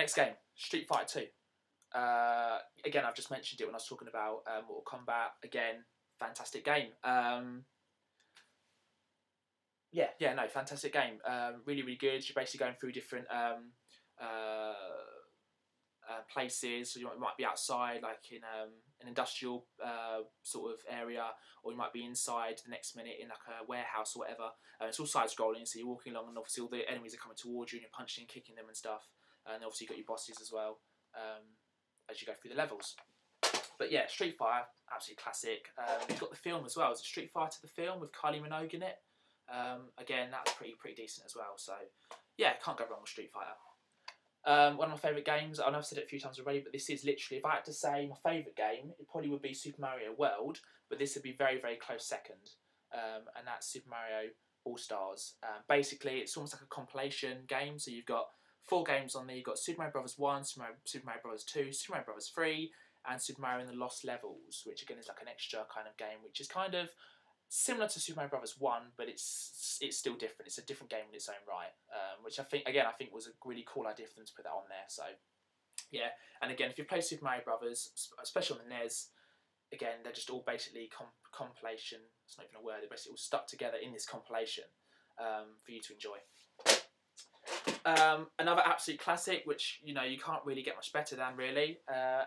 Next game, Street Fighter 2. Again, I've just mentioned it when I was talking about Mortal Kombat. Again, fantastic game. Fantastic game. Really, really good. You're basically going through different places. So you might be outside, like in an industrial sort of area, or you might be inside the next minute in like a warehouse or whatever. It's all side-scrolling, so you're walking along, and obviously all the enemies are coming towards you, and you're punching and kicking them and stuff. And obviously you've got your bosses as well as you go through the levels. But yeah, Street Fighter, absolutely classic. You've got the film as well. It's a Street Fighter the film with Kylie Minogue in it. Again, that's pretty decent as well. So yeah, can't go wrong with Street Fighter. One of my favourite games, I know I've said it a few times already, but this is literally, if I had to say my favourite game, it probably would be Super Mario World, but this would be very, very close second, and that's Super Mario All-Stars. Basically, it's almost like a compilation game, so you've got 4 games on there. You've got Super Mario Bros. 1, Super Mario Bros. 2, Super Mario Bros. 3, and Super Mario and the Lost Levels, which again is like an extra kind of game, which is kind of similar to Super Mario Bros. 1, but it's still different. It's a different game in its own right, which I think was a really cool idea for them to put that on there. So yeah, and again, if you play Super Mario Brothers, especially on the NES, again, they're just all basically compilation. It's not even a word. They're basically all stuck together in this compilation for you to enjoy. Another absolute classic, which you can't really get much better than really,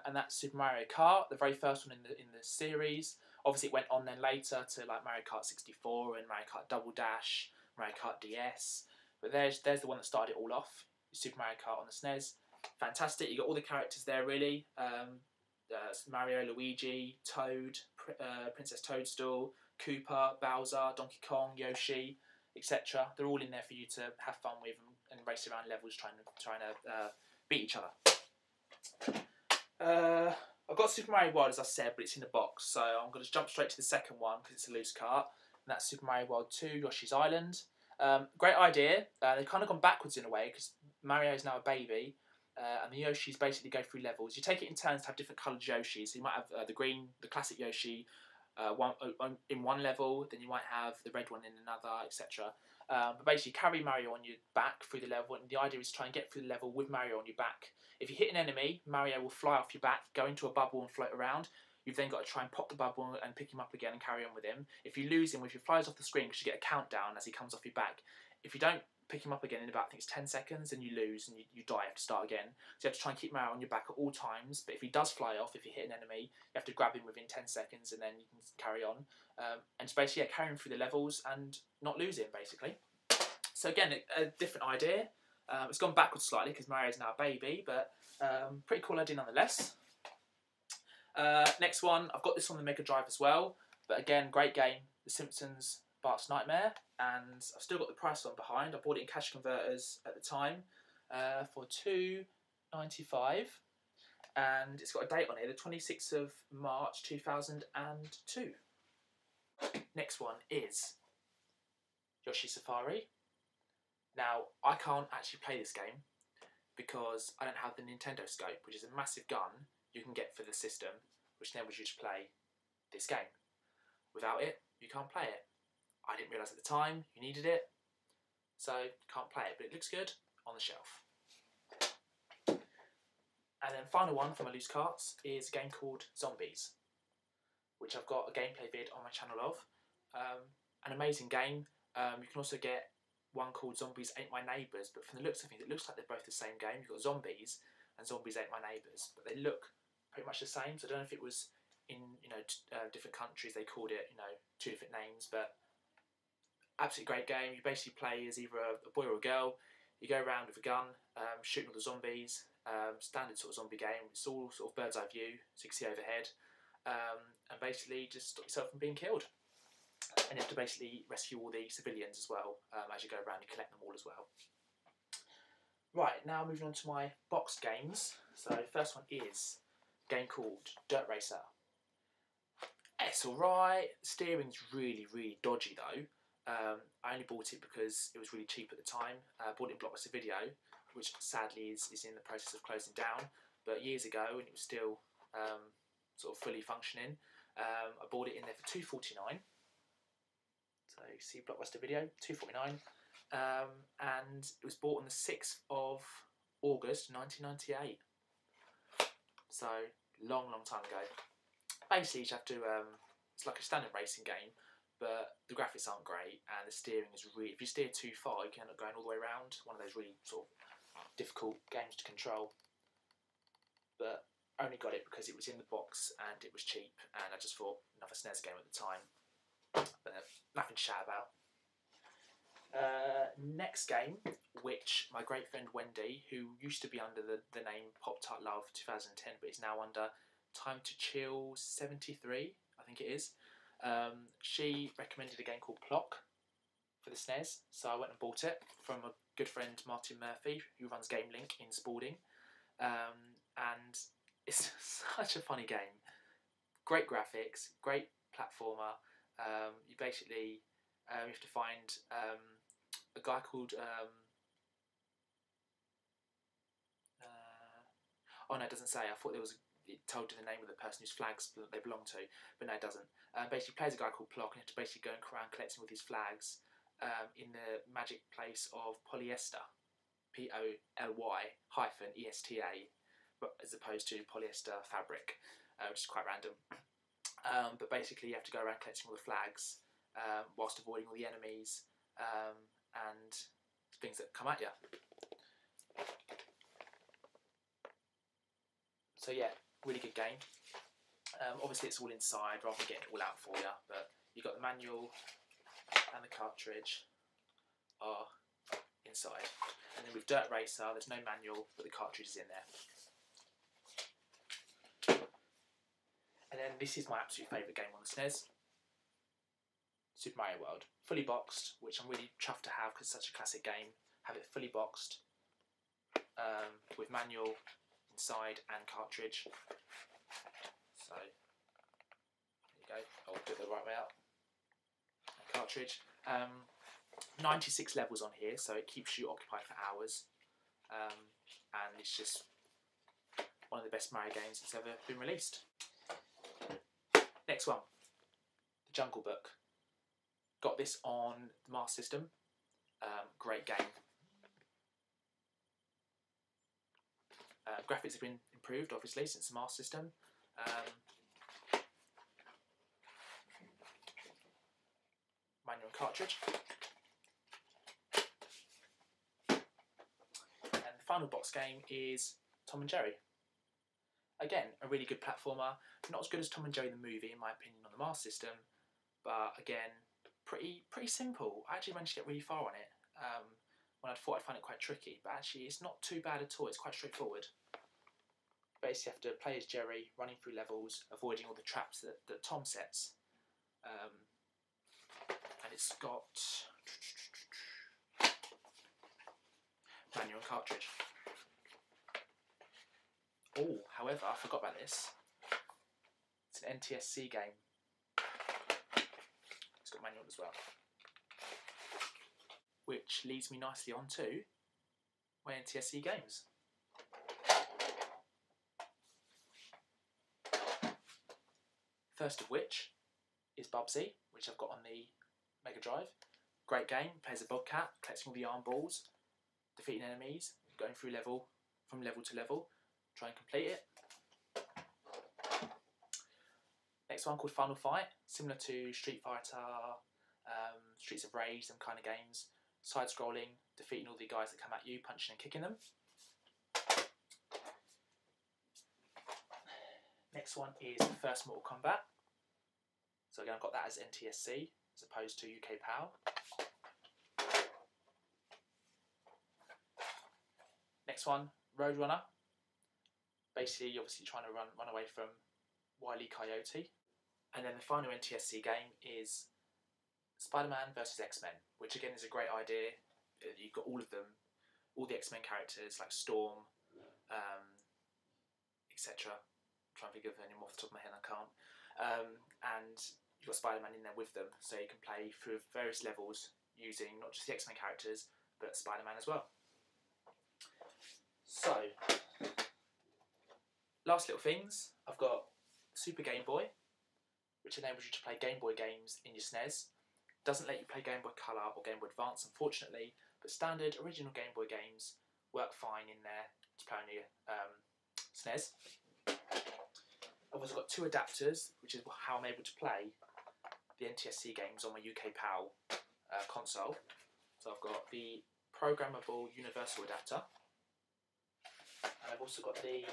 and that's Super Mario Kart, the very first one in the series. Obviously, it went on then later to like Mario Kart 64 and Mario Kart Double Dash, Mario Kart DS. But there's the one that started it all off. Super Mario Kart on the SNES, fantastic. You got all the characters there really. Mario, Luigi, Toad, Princess Toadstool, Koopa, Bowser, Donkey Kong, Yoshi, etc. They're all in there for you to have fun with and race around levels trying to beat each other. I've got Super Mario World, as I said, but it's in the box, so I'm going to jump straight to the second one because it's a loose cart, and that's Super Mario World 2, Yoshi's Island. Great idea. They've kind of gone backwards in a way because Mario is now a baby, and the Yoshis basically go through levels. You take it in turns to have different coloured Yoshis. So you might have the green, the classic Yoshi, in one level, then you might have the red one in another, etc. But basically, carry Mario on your back through the level, and the idea is to try and get through the level with Mario on your back. If you hit an enemy, Mario will fly off your back, go into a bubble and float around. You've then got to try and pop the bubble and pick him up again and carry on with him. If you lose him, if he flies off the screen, because you get a countdown as he comes off your back. If you don't pick him up again in about, I think it's 10 seconds, then you lose and you die, you have to start again. So you have to try and keep Mario on your back at all times, but if he does fly off, if you hit an enemy, you have to grab him within 10 seconds and then you can carry on. And it's basically carry him through the levels and not lose him, basically. So again, a different idea. It's gone backwards slightly because Mario's now a baby, but pretty cool idea nonetheless. Next one, I've got this on the Mega Drive as well, but again, great game, The Simpsons Bart's Nightmare, and I've still got the price on behind. I bought it in Cash Converters at the time for $2.95, and it's got a date on here, the 26th of March 2002. Next one is Yoshi Safari. Now, I can't actually play this game because I don't have the Nintendo Scope, which is a massive gun you can get for the system, which enables you to play this game. Without it, you can't play it. I didn't realise at the time you needed it, so can't play it, but it looks good on the shelf. And then final one from my loose carts is a game called Zombies, which I've got a gameplay vid on my channel of. An amazing game. You can also get one called Zombies Ain't My Neighbours, but from the looks of things, it looks like they're both the same game. You've got Zombies and Zombies Ain't My Neighbours, but they look pretty much the same. So I don't know if it was in different countries they called it two different names, but absolutely great game. You basically play as either a boy or a girl. You go around with a gun, shooting all the zombies. Standard sort of zombie game. It's all sort of bird's eye view, so you can see overhead, and basically just stop yourself from being killed. And you have to basically rescue all the civilians as well as you go around. You collect them all as well. Right, now moving on to my boxed games. So the first one is a game called Dirt Racer. It's alright. Steering's really, really dodgy though. I only bought it because it was really cheap at the time. I bought it in Blockbuster Video, which sadly is in the process of closing down. But years ago, when it was still sort of fully functioning, I bought it in there for $2.49. So you see Blockbuster Video, $2.49. And it was bought on the 6th of August 1998. So, long time ago. Basically, you have to, it's like a standard racing game, but the graphics aren't great, and the steering is really, if you steer too far, you can end up going all the way around. One of those really sort of difficult games to control. But only got it because it was in the box and it was cheap, and I just thought another SNES game at the time. But nothing to shout about. Next game, which my great friend Wendy, who used to be under the name Pop Tart Love 2010, but is now under Time to Chill 73, I think it is. She recommended a game called Plock for the SNES, so I went and bought it from a good friend Martin Murphy, who runs Game Link in Spalding, and it's such a funny game. Great graphics, great platformer. You basically you have to find a guy called oh no, it doesn't say. I thought it told you the name of the person whose flags they belong to, but no, it doesn't. Basically, plays a guy called Plock, and you have to basically go around collecting all these flags in the magic place of polyester, POLY-ESTA, but as opposed to polyester fabric, which is quite random. But basically, you have to go around collecting all the flags whilst avoiding all the enemies and things that come at you. So yeah, really good game. Obviously it's all inside rather than getting it all out for you, but you've got the manual and the cartridge are inside. And then with Dirt Racer, there's no manual, but the cartridge is in there. And then this is my absolute favourite game on the SNES, Super Mario World. Fully boxed, which I'm really chuffed to have because it's such a classic game. Have it fully boxed with manual inside and cartridge. So there you go. I'll do it the right way out. And cartridge. 96 levels on here, so it keeps you occupied for hours. And it's just one of the best Mario games that's ever been released. Next one, The Jungle Book. Got this on the Master System. Great game. Graphics have been improved, obviously, since the Master System. Manual cartridge. And the final box game is Tom and Jerry. Again, a really good platformer. Not as good as Tom and Jerry the movie, in my opinion, on the Master System, but again, pretty simple. I actually managed to get really far on it when I thought I'd find it quite tricky, but actually it's not too bad at all. It's quite straightforward. Basically, you have to play as Jerry, running through levels, avoiding all the traps that Tom sets. And it's got manual and cartridge. Oh, however, I forgot about this. It's an NTSC game. It's got manual as well. Which leads me nicely on to my NTSC games. First of which is Bubsy, which I've got on the Mega Drive. Great game, plays a bobcat, collecting all the arm balls, defeating enemies, going through from level to level, try and complete it. Next one called Final Fight, similar to Street Fighter, Streets of Rage, them kind of games. Side-scrolling, defeating all the guys that come at you, punching and kicking them. Next one is the first Mortal Kombat. So again, I've got that as NTSC as opposed to UK PAL. Next one, Roadrunner. Basically, obviously trying to run away from Wile E. Coyote. And then the final NTSC game is Spider-Man vs X-Men, which again is a great idea. You've got all of them, all the X-Men characters like Storm, etc. I'm trying to think of any more off the top of my head, I can't. And you've got Spider-Man in there with them, so you can play through various levels using not just the X-Men characters, but Spider-Man as well. So, last little things, I've got Super Game Boy, which enables you to play Game Boy games in your SNES. Doesn't let you play Game Boy Color or Game Boy Advance, unfortunately, but standard original Game Boy games work fine in there to play on your SNES. I've also got 2 adapters, which is how I'm able to play the NTSC games on my UK PAL console. So I've got the programmable universal adapter, and I've also got the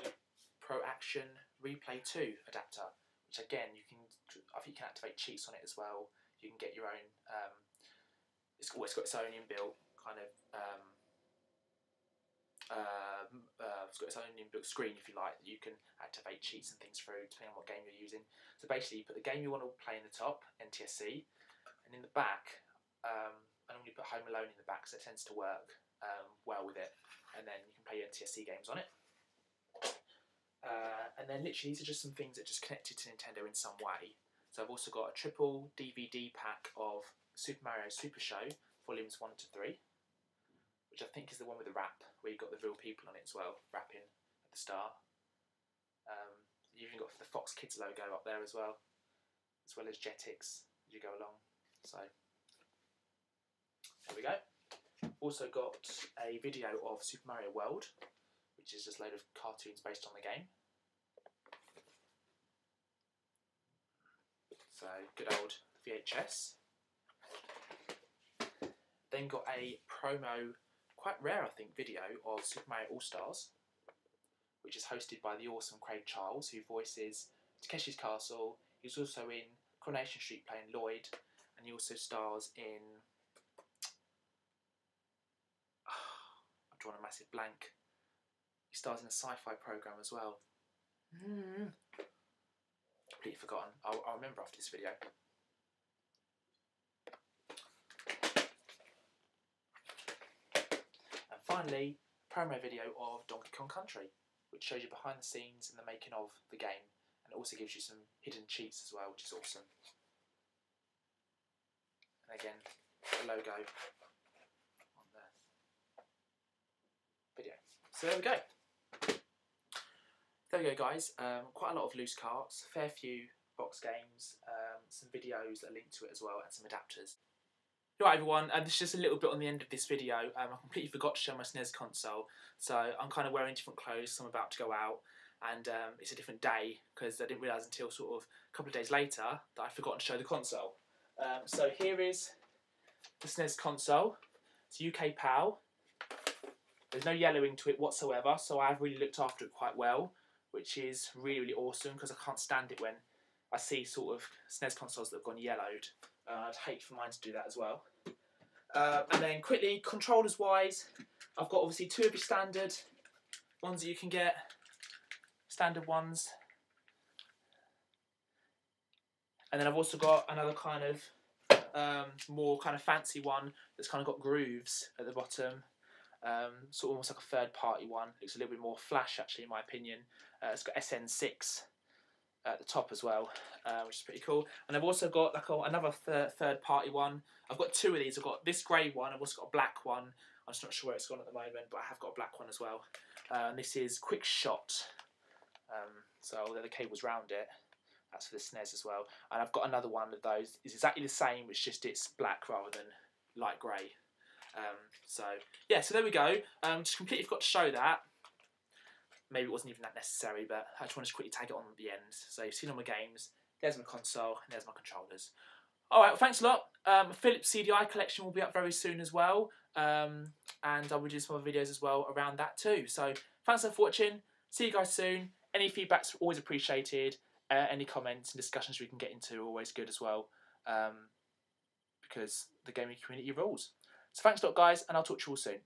Pro Action Replay 2 adapter, which again I think you can activate cheats on it as well. You can get your own. It's always got its own inbuilt kind of. It's got its own inbuilt screen, if you like, that you can activate cheats and things through depending on what game you're using. So basically, you put the game you want to play in the top, NTSC, and in the back, I normally put Home Alone in the back, so it tends to work well with it. And then you can play your NTSC games on it. And then literally these are just some things that are just connected to Nintendo in some way. So I've also got a triple DVD pack of Super Mario Super Show, volumes 1 to 3, which I think is the one with the wrap, where you've got the real people on it as well, rapping at the start. You've even got the Fox Kids logo up there as well as Jetix as you go along. So there we go. Also got a video of Super Mario World, which is just a load of cartoons based on the game. So good old VHS. Then got a promo, quite rare I think, video of Super Mario All-Stars, which is hosted by the awesome Craig Charles, who voices Takeshi's Castle. He's also in Coronation Street playing Lloyd, and he also stars in... I've drawn a massive blank. He stars in a sci-fi programme as well. Completely forgotten. I'll remember after this video. And finally, a promo video of Donkey Kong Country, which shows you behind the scenes and the making of the game, and it also gives you some hidden cheats as well, which is awesome. And again, the logo on the video. So there we go. There we go, guys. Quite a lot of loose carts, a fair few box games, some videos that are linked to it as well, and some adapters. Right, everyone, this is just a little bit on the end of this video. I completely forgot to show my SNES console, so I'm kind of wearing different clothes, so I'm about to go out, and it's a different day, because I didn't realise until sort of a couple of days later that I'd forgotten to show the console. So here is the SNES console. It's UK PAL. There's no yellowing to it whatsoever, so I've really looked after it quite well, which is really, really awesome, because I can't stand it when I see sort of SNES consoles that have gone yellowed. I'd hate for mine to do that as well. And then quickly, controllers wise, I've got obviously 2 of your standard ones that you can get, standard ones. And then I've also got another kind of more kind of fancy one that's kind of got grooves at the bottom. Sort of almost like a third party one. Looks a little bit more flash actually in my opinion. It's got SN6 at the top as well, which is pretty cool. And I've also got like another third party one. I've got 2 of these. I've got this grey one. I've also got a black one. I'm just not sure where it's gone at the moment, but I have got a black one as well. And this is Quick Shot. So the cable's round it. That's for the SNES as well. And I've got another one of those. It's exactly the same. It's just it's black rather than light grey. So yeah, so there we go. Just completely forgot to show that. Maybe it wasn't even that necessary, but I just wanted to quickly tag it on at the end. So you've seen all my games. There's my console and there's my controllers. Alright, well, thanks a lot. Philips CDI collection will be up very soon as well. And I will do some other videos as well around that too. So thanks for watching. See you guys soon. Any feedback's always appreciated. Any comments and discussions we can get into are always good as well. Because the gaming community rules. So thanks a lot, guys, and I'll talk to you all soon.